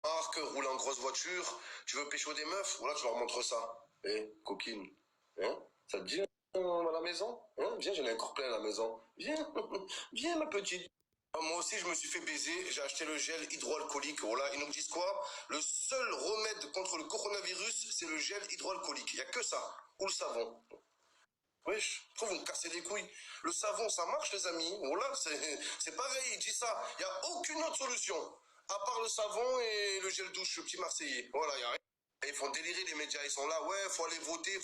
marque, roule en grosse voiture, tu veux pécho des meufs, voilà, tu leur montres ça. Eh, coquine, hein, ça te dit, à la maison, hein, viens, j'en ai encore plein à la maison. Viens, viens, ma petite. Moi aussi, je me suis fait baiser, j'ai acheté le gel hydroalcoolique. Voilà, ils nous disent quoi? Le seul remède contre le coronavirus, c'est le gel hydroalcoolique. Il n'y a que ça. Ou le savon. Wesh, pourquoi vous me cassez les couilles? Le savon, ça marche, les amis. Voilà, c'est pareil, il dit ça. Il n'y a aucune autre solution. À part le savon et le gel douche, le petit Marseillais. Voilà, il n'y a rien. Et ils font délirer les médias, ils sont là, ouais, faut aller voter,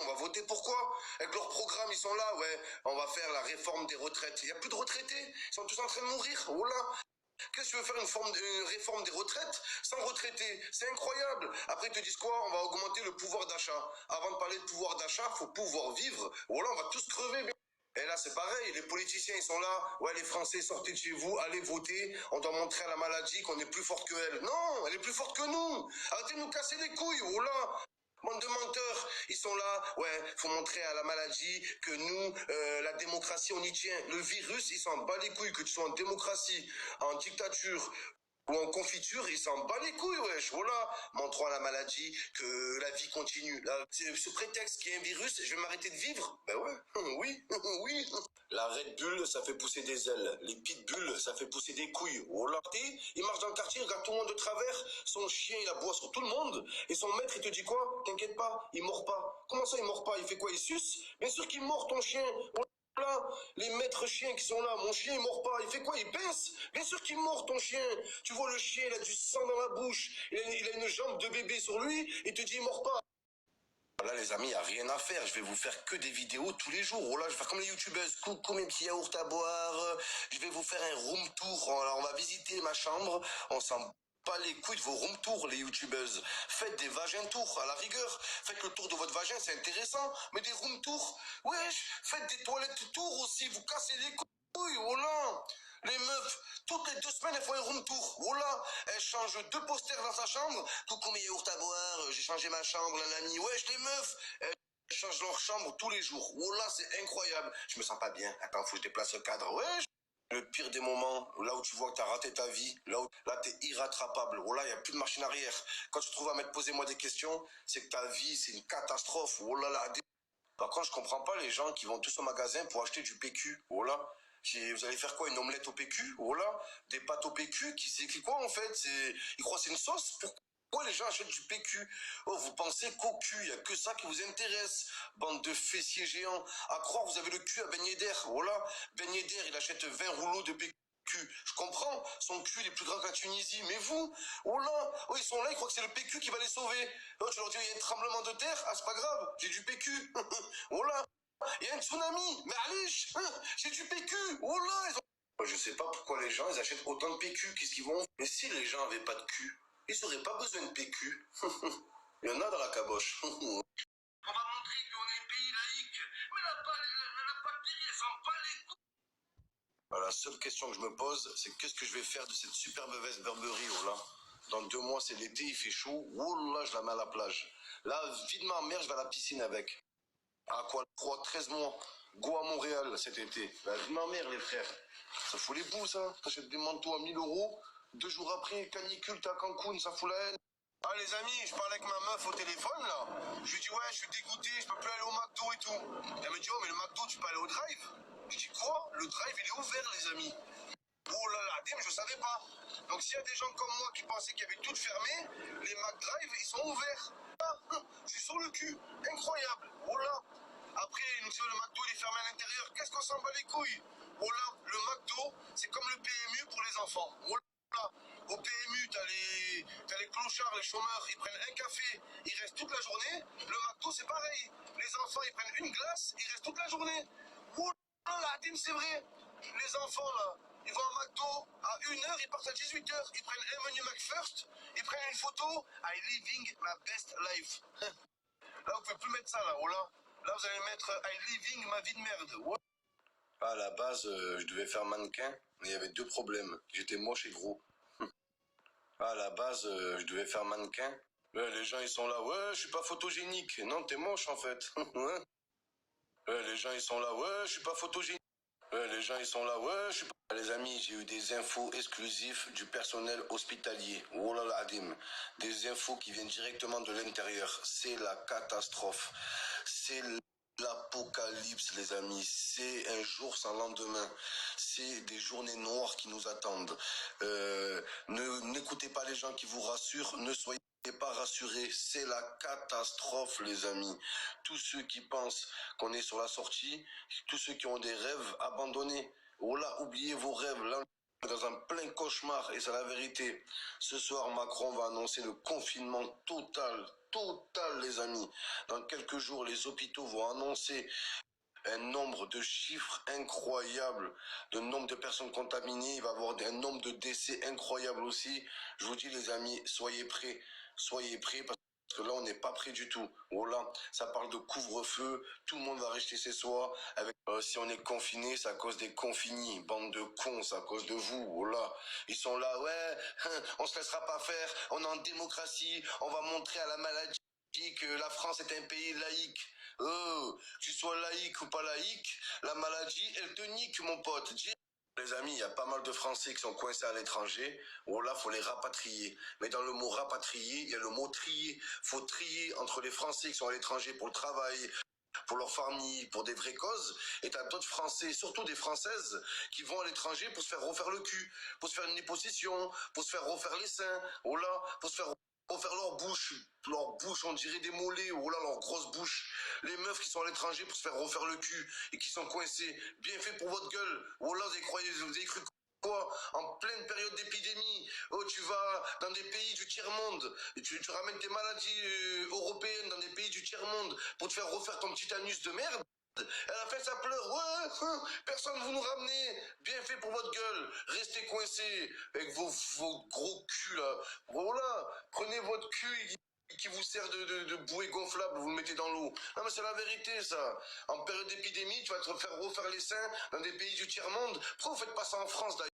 on va voter, pourquoi? Avec leur programme, ils sont là, ouais, on va faire la réforme des retraites. Il n'y a plus de retraités, ils sont tous en train de mourir, voilà. Qu'est-ce que tu veux faire une réforme des retraites sans retraités? C'est incroyable. Après, ils te disent quoi? On va augmenter le pouvoir d'achat. Avant de parler de pouvoir d'achat, faut pouvoir vivre. Voilà, on va tous crever. Et là, c'est pareil. Les politiciens, ils sont là. Ouais, les Français, sortez de chez vous, allez voter. On doit montrer à la maladie qu'on est plus forte qu'elle. Non, elle est plus forte que nous. Arrêtez de nous casser les couilles. Voilà. Bande de menteurs, ils sont là, ouais, faut montrer à la maladie que nous, la démocratie, on y tient. Le virus, il s'en bat les couilles, que tu sois en démocratie, en dictature ou en confiture, il s'en bat les couilles, wesh, voilà. Montrons à la maladie que la vie continue. Là, c'est ce prétexte qu'il y a un virus, je vais m'arrêter de vivre. Ben ouais, oui, oui. La Red Bull, ça fait pousser des ailes. Les Pitbulls, ça fait pousser des couilles. Oh là, il marche dans le quartier, il regarde tout le monde de travers. Son chien, il aboie sur tout le monde. Et son maître, il te dit quoi? T'inquiète pas, il mord pas. Comment ça, il mord pas? Il fait quoi? Il suce? Bien sûr qu'il mord ton chien. Là, les maîtres chiens qui sont là, mon chien il mord pas, il fait quoi? Il pince? Bien sûr qu'il mord ton chien. Tu vois le chien, il a du sang dans la bouche, il a une jambe de bébé sur lui, il te dit il mord pas. Là les amis, il n'y a rien à faire, je vais vous faire que des vidéos tous les jours. Oh là, je vais faire comme les youtubeuses, coucou mes petits yaourts à boire, je vais vous faire un room tour. Alors on va visiter ma chambre, on s'en pas les couilles de vos room tours, les youtubeuses. Faites des vagins tours, à la rigueur. Faites le tour de votre vagin, c'est intéressant. Mais des room tours, wesh, faites des toilettes tours aussi, vous cassez les couilles, oh là. Les meufs, toutes les 2 semaines, elles font un room tour. Voilà, elles changent 2 posters dans sa chambre. Coucou mes yaourts à boire, j'ai changé ma chambre, nanani. Wesh, les meufs, elles changent leur chambre tous les jours. Voilà, c'est incroyable. Je me sens pas bien. Attends, faut que je déplace le cadre. Wesh. Le pire des moments, là où tu vois que t'as raté ta vie, là t'es irrattrapable. Oh là, il n'y a plus de machine arrière. Quand tu te trouves à m'être posé moi des questions, c'est que ta vie, c'est une catastrophe. Oh là là. Par contre, je comprends pas les gens qui vont tous au magasin pour acheter du PQ. Oh là. Vous allez faire quoi? Une omelette au PQ? Oh là. Des pâtes au PQ? C'est quoi en fait? Ils croient que c'est une sauce? Pourquoi les gens achètent du PQ? Oh, vous pensez qu'au cul, il n'y a que ça qui vous intéresse. Bande de fessiers géants. À croire, vous avez le cul à Ben Yedder. Voilà. Ben Yedder, il achète 20 rouleaux de PQ. Je comprends, son cul il est plus grand que la Tunisie, mais vous, oh là, oh, ils sont là, ils croient que c'est le PQ qui va les sauver. Oh, tu leur dis, il y a un tremblement de terre, ah c'est pas grave, j'ai du PQ. Oh là, il y a un tsunami, mais allez, j'ai du PQ, oh là. Je sais pas pourquoi les gens ils achètent autant de PQ, qu'est-ce qu'ils vont? Mais si les gens avaient pas de cul, ils auraient pas besoin de PQ. Il y en a dans la caboche. On va montrer qu'on est un pays laïque, mais la bactérie, elle s'en bat les couilles. La seule question que je me pose, c'est qu'est-ce que je vais faire de cette superbe veste Burberry, oh là. Dans 2 mois, c'est l'été, il fait chaud, oh là, je la mets à la plage. Là, vide ma mère, je vais à la piscine avec. À quoi 13 mois, go à Montréal cet été. Bah, vide ma mère, les frères. Ça fout les bouts, ça. T'achètes des manteaux à 1000 €, 2 jours après, canicule, t'es à Cancun, ça fout la haine. Ah les amis, je parlais avec ma meuf au téléphone là. Je lui dis ouais, je suis dégoûté, je peux plus aller au McDo et tout. Elle me dit oh mais le McDo tu peux aller au drive. Je dis quoi? Le drive il est ouvert les amis. Oh là là, mais je savais pas. Donc s'il y a des gens comme moi qui pensaient qu'il y avait tout fermé, les McDrive ils sont ouverts. Ah, je suis sur le cul, incroyable. Oh là. Après, nous disons le McDo il est fermé à l'intérieur. Qu'est-ce qu'on s'en bat les couilles? Oh là, le McDo, c'est comme le PMU pour les enfants. Oh là, au PMU, t'as les clochards, les chômeurs, ils prennent un café, ils restent toute la journée. Le McDo, c'est pareil. Les enfants, ils prennent une glace, ils restent toute la journée. Oh là, Dim, c'est vrai. Les enfants, là, ils vont à McDo, à 1h, ils partent à 18h. Ils prennent un menu McFirst, ils prennent une photo. I living my best life. Là, vous pouvez plus mettre ça, là, oh là. Là, vous allez mettre I living ma vie de merde. Ouais. À la base, je devais faire mannequin, mais il y avait 2 problèmes. J'étais moche et gros. À la base, je devais faire mannequin. Ouais, les gens, ils sont là, ouais, je suis pas photogénique. Non, t'es moche, en fait. Ouais. Ouais, les gens, ils sont là, ouais, je suis pas photogénique. Ouais, les gens, ils sont là. Ouais, je suis pas... Les amis, j'ai eu des infos exclusives du personnel hospitalier. Oh là là, Adim. Des infos qui viennent directement de l'intérieur. C'est la catastrophe. C'est l'apocalypse, les amis. C'est un jour sans lendemain. C'est des journées noires qui nous attendent. N'écoutez pas les gens qui vous rassurent. Ne soyez pas rassurés. C'est la catastrophe, les amis. Tous ceux qui pensent qu'on est sur la sortie, tous ceux qui ont des rêves, abandonnés. Oh là, oubliez vos rêves. Là, on est dans un plein cauchemar et c'est la vérité. Ce soir, Macron va annoncer le confinement total. Total, les amis. Dans quelques jours, les hôpitaux vont annoncer un nombre de chiffres incroyables, de nombre de personnes contaminées. Il va y avoir un nombre de décès incroyable aussi. Je vous dis, les amis, soyez prêts. Soyez prêts parce que là, on n'est pas prêt du tout. Voilà, ça parle de couvre-feu. Tout le monde va rester chez soi. Avec, si on est confiné, c'est à cause des confinés. Bande de cons, c'est à cause de vous. Voilà. Ils sont là, ouais, on se laissera pas faire. On est en démocratie. On va montrer à la maladie que la France est un pays laïque. Oh, tu sois laïque ou pas laïque, la maladie, elle te nique, mon pote. Les amis, il y a pas mal de Français qui sont coincés à l'étranger. Oh là, faut les rapatrier. Mais dans le mot rapatrier, il y a le mot trier. Faut trier entre les Français qui sont à l'étranger pour le travail, pour leur famille, pour des vraies causes. Et t'as d'autres Français, surtout des Françaises, qui vont à l'étranger pour se faire refaire le cul, pour se faire une liposuction, pour se faire refaire les seins. Oh là, pour se faire refaire leur bouche, on dirait des mollets, oh là, leur grosse bouche. Les meufs qui sont à l'étranger pour se faire refaire le cul et qui sont coincés. Bien fait pour votre gueule. Oh là, vous avez cru quoi? En pleine période d'épidémie. Oh, tu vas dans des pays du tiers-monde. Tu ramènes tes maladies européennes dans des pays du tiers-monde pour te faire refaire ton petit anus de merde. Elle a fait sa pleure. Ouais, personne vous nous ramenez. Bien fait pour votre gueule. Restez coincés avec vos gros culs là. Voilà. Prenez votre cul qui vous sert de bouée gonflable, vous le mettez dans l'eau. Non mais c'est la vérité ça. En période d'épidémie, tu vas te faire refaire les seins dans des pays du tiers-monde. Pourquoi vous faites pas ça en France d'ailleurs?